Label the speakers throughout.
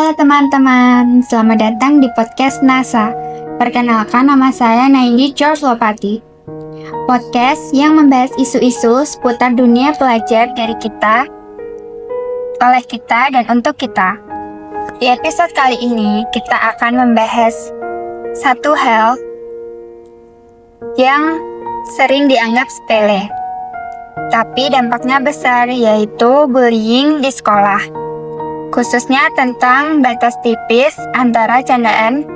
Speaker 1: Halo teman-teman, selamat datang di podcast NASA. Perkenalkan, nama saya Naindi George Lopati. Podcast yang membahas isu-isu seputar dunia pelajar dari kita, oleh kita, dan untuk kita. Di episode kali ini, kita akan membahas satu hal yang sering dianggap sepele, tapi dampaknya besar, yaitu bullying di sekolah. Khususnya tentang batas tipis antara candaan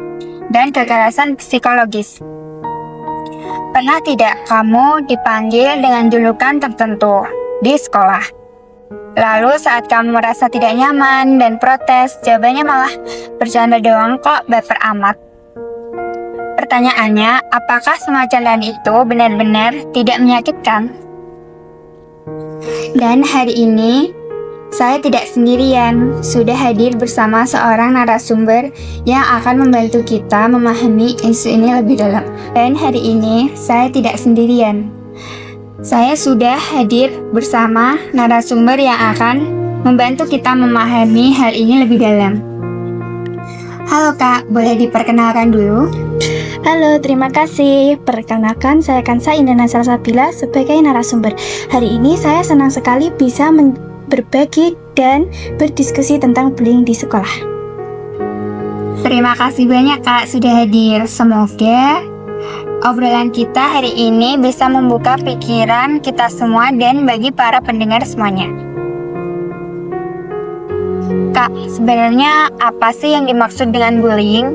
Speaker 1: dan kekerasan psikologis. Pernah tidak kamu dipanggil dengan julukan tertentu di sekolah? Lalu saat kamu merasa tidak nyaman dan protes, jawabannya malah bercanda doang kok, baper amat. Pertanyaannya, apakah semua candaan itu benar-benar tidak menyakitkan? Dan hari ini, saya tidak sendirian, sudah hadir bersama seorang narasumber yang akan membantu kita memahami isu ini lebih dalam. Dan hari ini, saya tidak sendirian. Saya sudah hadir bersama narasumber yang akan membantu kita memahami hal ini lebih dalam. Halo Kak, boleh diperkenalkan dulu?
Speaker 2: Halo, terima kasih. Perkenalkan, saya Kansa Indana Salsabila sebagai narasumber. Hari ini saya senang sekali bisa berbagi dan berdiskusi tentang bullying di sekolah.
Speaker 1: Terima kasih banyak Kak sudah hadir. Semoga obrolan kita hari ini bisa membuka pikiran kita semua dan bagi para pendengar semuanya. Kak, sebenarnya apa sih yang dimaksud dengan bullying?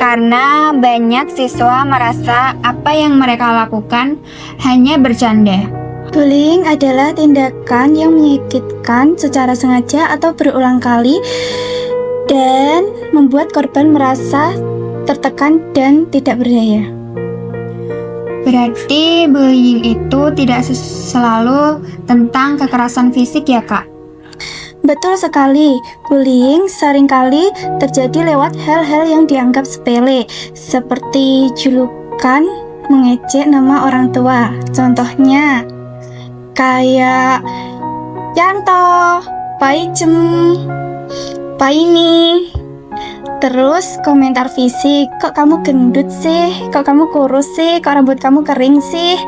Speaker 1: Karena banyak siswa merasa apa yang mereka lakukan hanya bercanda.
Speaker 2: Bullying adalah tindakan yang menyakitkan secara sengaja atau berulang kali dan membuat korban merasa tertekan dan tidak berdaya.
Speaker 1: Berarti bullying itu tidak selalu tentang kekerasan fisik ya Kak?
Speaker 2: Betul sekali, bullying seringkali terjadi lewat hal-hal yang dianggap sepele, seperti julukan, mengejek nama orang tua. Contohnya, kayak Yanto, Paijem, Paini. Terus komentar fisik, kok kamu gendut sih, kok kamu kurus sih, kok rambut kamu kering sih.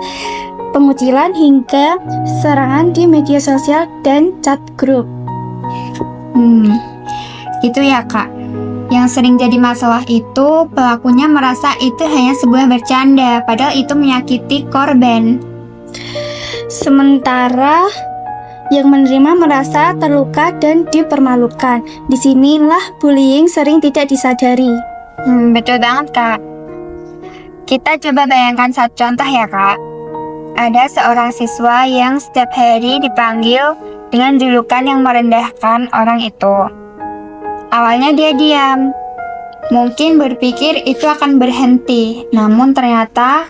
Speaker 2: Pengucilan hingga serangan di media sosial dan chat grup.
Speaker 1: Gitu ya Kak. Yang sering jadi masalah itu pelakunya merasa itu hanya sebuah bercanda, padahal itu menyakiti korban.
Speaker 2: Sementara yang menerima merasa terluka dan dipermalukan. Disinilah bullying sering tidak disadari.
Speaker 1: Betul banget Kak. Kita coba bayangkan satu contoh ya Kak. Ada seorang siswa yang setiap hari dipanggil dengan julukan yang merendahkan orang itu. Awalnya dia diam, mungkin berpikir itu akan berhenti, namun ternyata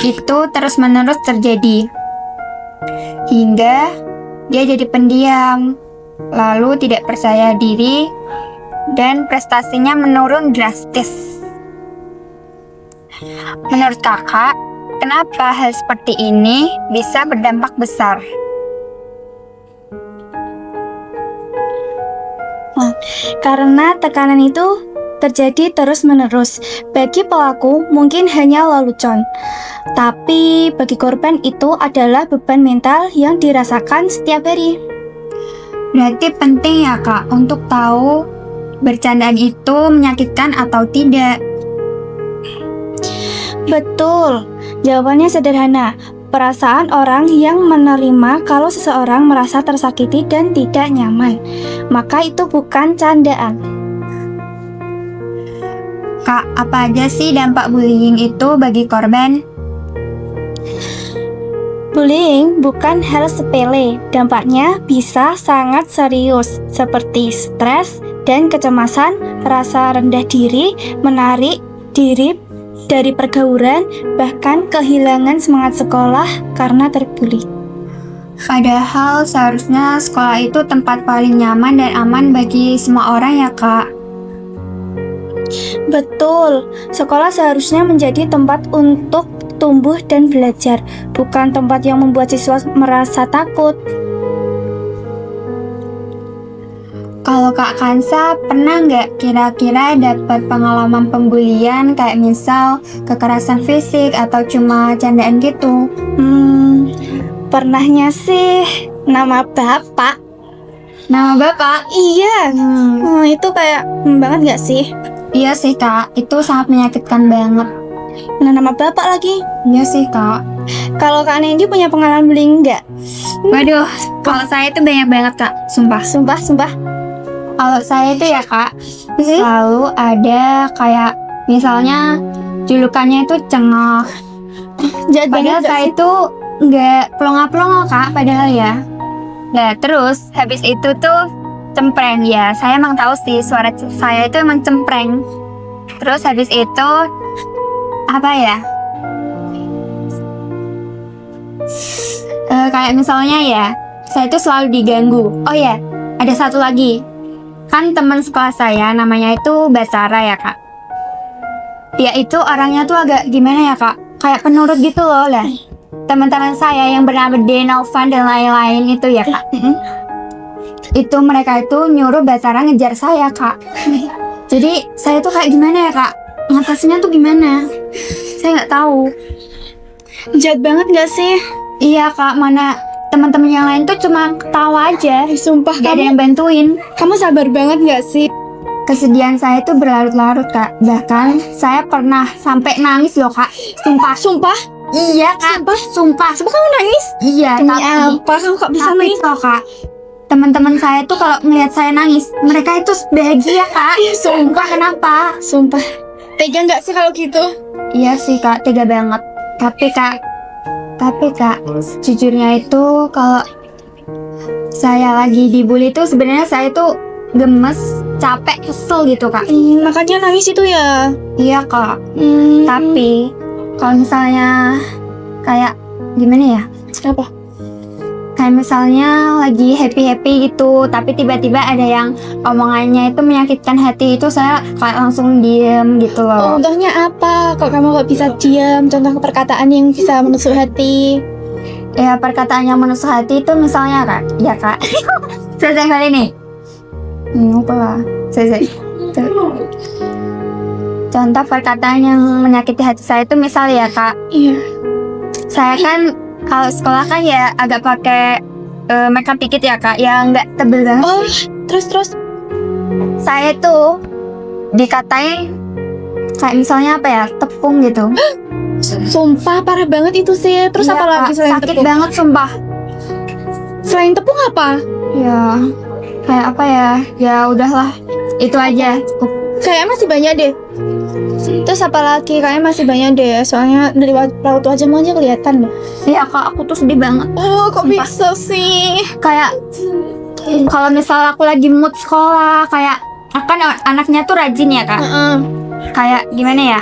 Speaker 1: itu terus-menerus terjadi. Hingga dia jadi pendiam, lalu tidak percaya diri, dan prestasinya menurun drastis. Menurut kakak, kenapa hal seperti ini bisa berdampak besar?
Speaker 2: Karena tekanan itu terjadi terus-menerus. Bagi pelaku mungkin hanya lelucon, tapi bagi korban itu adalah beban mental yang dirasakan setiap hari.
Speaker 1: Berarti penting ya Kak untuk tahu bercandaan itu menyakitkan atau tidak.
Speaker 2: Betul, jawabannya sederhana. Perasaan orang yang menerima kalau seseorang merasa tersakiti dan tidak nyaman, maka itu bukan candaan.
Speaker 1: Kak, apa aja sih dampak bullying itu bagi korban?
Speaker 2: Bullying bukan hal sepele, dampaknya bisa sangat serius, seperti stres dan kecemasan, rasa rendah diri, menarik diri dari pergaulan, bahkan kehilangan semangat sekolah karena terbuli.
Speaker 1: Padahal seharusnya sekolah itu tempat paling nyaman dan aman bagi semua orang ya Kak.
Speaker 2: Betul, sekolah seharusnya menjadi tempat untuk tumbuh dan belajar, bukan tempat yang membuat siswa merasa takut.
Speaker 1: Kalau Kak Kansa pernah nggak kira-kira dapat pengalaman pembulian kayak misal kekerasan fisik atau cuma candaan gitu?
Speaker 2: Pernahnya sih nama bapak.
Speaker 1: Nama Bapak?
Speaker 2: Iya. Itu kayak banget nggak sih?
Speaker 1: Iya sih Kak, itu sangat menyakitkan banget.
Speaker 2: Nah, nama bapak lagi.
Speaker 1: Iya sih Kak.
Speaker 2: Kalau Kak Nendi punya pengalaman bullying nggak?
Speaker 1: Waduh, kalau saya itu banyak banget Kak, sumpah.
Speaker 2: Sumpah.
Speaker 1: Kalau saya itu ya Kak, selalu ada kayak misalnya julukannya itu cengok.
Speaker 2: Jahat
Speaker 1: Padahal
Speaker 2: banget
Speaker 1: saya itu nggak pelongo-pelongo Kak, padahal ya. Nah terus habis itu tuh cempreng ya. Saya emang tahu sih suara saya itu emang cempreng. Terus habis itu apa ya? Kayak misalnya ya, saya itu selalu diganggu. Oh ya, ada satu lagi. Kan teman sekelas saya namanya itu Basara ya Kak. Dia itu orangnya tuh agak gimana ya Kak? Kayak penurut gitu loh lah. Teman-teman saya yang bernama Denovan dan lain-lain itu ya Kak. Itu mereka itu nyuruh Basara ngejar saya Kak. Jadi saya tuh kayak gimana ya Kak? Ngatasinnya tuh gimana? Saya nggak tahu.
Speaker 2: Jahat banget nggak sih?
Speaker 1: Iya Kak, mana teman-teman yang lain tuh cuma ketawa aja.
Speaker 2: Sumpah,
Speaker 1: Gak ada yang bantuin.
Speaker 2: kamu sabar banget nggak sih?
Speaker 1: Kesedihan saya itu berlarut-larut Kak. Bahkan saya pernah sampai nangis loh Kak. Sumpah. Iya Kak. Sumpah
Speaker 2: Kamu nangis?
Speaker 1: Iya.
Speaker 2: Demi
Speaker 1: Tapi
Speaker 2: apa kamu kok bisa nangis?
Speaker 1: loh Kak. Teman-teman saya tuh kalau melihat saya nangis, mereka itu bahagia Kak. Sumpah kenapa?
Speaker 2: Sumpah. Tega nggak sih kalau gitu?
Speaker 1: Iya sih Kak, tega banget. Tapi Kak, sejujurnya itu kalau saya lagi dibully tuh sebenarnya saya tuh gemes, capek, kesel gitu Kak.
Speaker 2: Makanya nangis itu ya.
Speaker 1: Iya Kak. Tapi kalau misalnya kayak gimana ya?
Speaker 2: Apa?
Speaker 1: Kayak misalnya lagi happy gitu, tapi tiba-tiba ada yang omongannya itu menyakitkan hati, itu saya kayak langsung diem gitu loh.
Speaker 2: Contohnya apa? Kok kamu gak bisa diam? Contoh perkataan yang bisa menusuk hati.
Speaker 1: Ya perkataan yang menusuk hati itu misalnya Kak, ya Kak. Selesai kali ini. Apa lah? Selesai. Contoh perkataan yang menyakiti hati saya itu misal ya Kak.
Speaker 2: Iya.
Speaker 1: Saya kan kalau sekolah kan ya agak pakai makeup dikit ya Kak, yang nggak tebel banget.
Speaker 2: Oh, terus.
Speaker 1: Saya tuh dikatain kayak misalnya apa ya, tepung gitu.
Speaker 2: Sumpah parah banget itu sih. Terus
Speaker 1: Iya,
Speaker 2: apa lagi
Speaker 1: Kak,
Speaker 2: selain
Speaker 1: sakit
Speaker 2: tepung?
Speaker 1: banget sumpah.
Speaker 2: Selain tepung apa?
Speaker 1: Ya kayak apa ya, ya udahlah itu aja cukup.
Speaker 2: Kayaknya masih banyak deh. Terus apa lagi? Kayaknya masih banyak deh. Soalnya dari raut wajahmu aja kelihatan deh.
Speaker 1: Iya Kak, aku tuh sedih banget.
Speaker 2: Oh, kok
Speaker 1: Sumpah.
Speaker 2: bisa sih?
Speaker 1: Kayak kalau misal aku lagi mood sekolah, kayak akan anaknya tuh rajin ya Kak. Kayak gimana ya,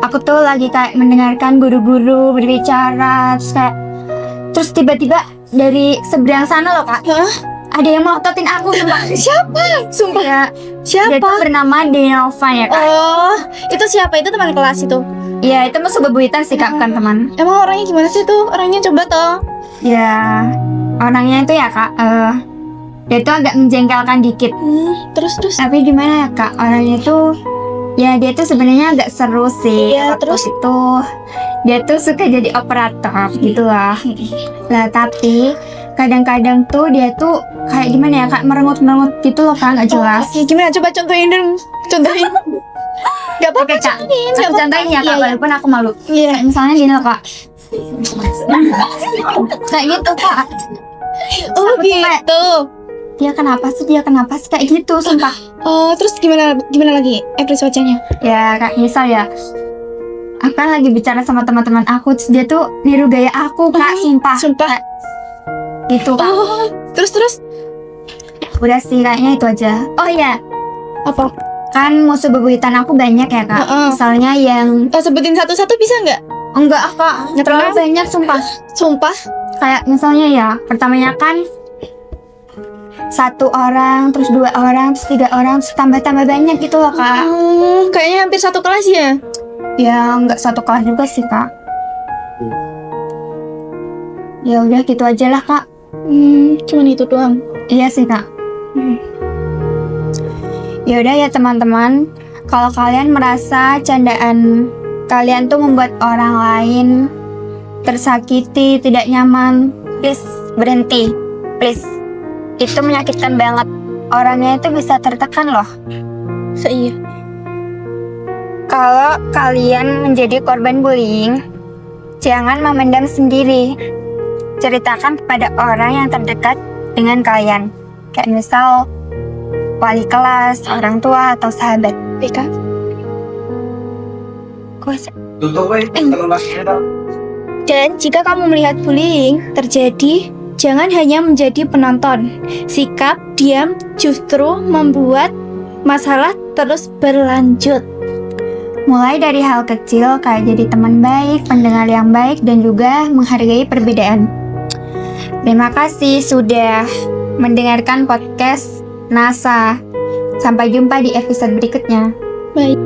Speaker 1: aku tuh lagi kayak mendengarkan guru-guru berbicara, terus tiba-tiba dari seberang sana loh Kak,
Speaker 2: Hah?
Speaker 1: ada yang melototin aku sumpah.
Speaker 2: Siapa? Sumpah.
Speaker 1: Ya, dia tuh
Speaker 2: Siapa?
Speaker 1: bernama Denovan ya Kak.
Speaker 2: Oh, itu siapa? Itu teman kelas itu.
Speaker 1: Iya, itu musuh bebuyutan sih Kak, bukan teman.
Speaker 2: Emang orangnya gimana sih tuh? Orangnya coba toh.
Speaker 1: Ya, orangnya itu ya Kak, dia tuh agak menjengkelkan dikit.
Speaker 2: Terus.
Speaker 1: Tapi gimana ya Kak, orangnya tuh ya dia tuh sebenarnya agak seru sih.
Speaker 2: Iya,
Speaker 1: Waktu
Speaker 2: terus?
Speaker 1: itu dia tuh suka jadi operator gitu lah. Lah tapi kadang-kadang tuh dia tuh kayak gimana ya Kak, merengut-merengut gitu loh Kak, nggak jelas.
Speaker 2: Ya, gimana? Coba contohin dong. Contohin. Gak apa-apa.
Speaker 1: Oke Kak,
Speaker 2: contohin.
Speaker 1: aku
Speaker 2: Gak apa-apa.
Speaker 1: contohin ya Kak,
Speaker 2: Iya,
Speaker 1: walaupun aku malu.
Speaker 2: Iya.
Speaker 1: Kayak misalnya gini loh Kak. Kayak gitu Kak.
Speaker 2: Oh
Speaker 1: Aku tuh kayak,
Speaker 2: gitu.
Speaker 1: dia kenapa sih kayak gitu sumpah.
Speaker 2: Oh, terus gimana lagi ekspresi wajahnya?
Speaker 1: Ya Kak, misal ya, aku kan lagi bicara sama teman-teman aku, terus dia tuh niru gaya aku Kak, sumpah.
Speaker 2: Sumpah.
Speaker 1: Gitu Kak.
Speaker 2: Oh, terus.
Speaker 1: Udah sih kayaknya itu aja. Oh iya,
Speaker 2: Apa?
Speaker 1: kan musuh bebuyutan aku banyak ya Kak.
Speaker 2: Heeh.
Speaker 1: Misalnya yang
Speaker 2: Sebutin satu-satu bisa nggak?
Speaker 1: enggak Kak,
Speaker 2: Nggak
Speaker 1: terlalu
Speaker 2: pernah?
Speaker 1: banyak sumpah.
Speaker 2: Sumpah.
Speaker 1: Kayak misalnya ya, pertamanya kan 1 orang, terus 2 orang, terus 3 orang, terus tambah banyak gitu loh Kak.
Speaker 2: Kayaknya hampir satu kelas ya.
Speaker 1: Ya nggak satu kelas juga sih Kak. Ya udah gitu aja lah Kak.
Speaker 2: Cuman itu doang.
Speaker 1: Iya sih Kak. Yaudah ya teman-teman, kalau kalian merasa candaan kalian tuh membuat orang lain tersakiti, tidak nyaman, please berhenti, please. Itu menyakitkan banget. Orangnya itu bisa tertekan loh.
Speaker 2: Iya.
Speaker 1: Kalau kalian menjadi korban bullying, jangan memendam sendiri. Ceritakan kepada orang yang terdekat dengan kalian. Kayak misal wali kelas, orang tua, atau sahabat.
Speaker 2: Beka. Dan jika kamu melihat bullying terjadi, jangan hanya menjadi penonton. Sikap diam justru membuat masalah terus berlanjut.
Speaker 1: Mulai dari hal kecil kayak jadi teman baik, pendengar yang baik, dan juga menghargai perbedaan. Terima kasih sudah mendengarkan podcast NASA. Sampai jumpa di episode berikutnya.
Speaker 2: Baik.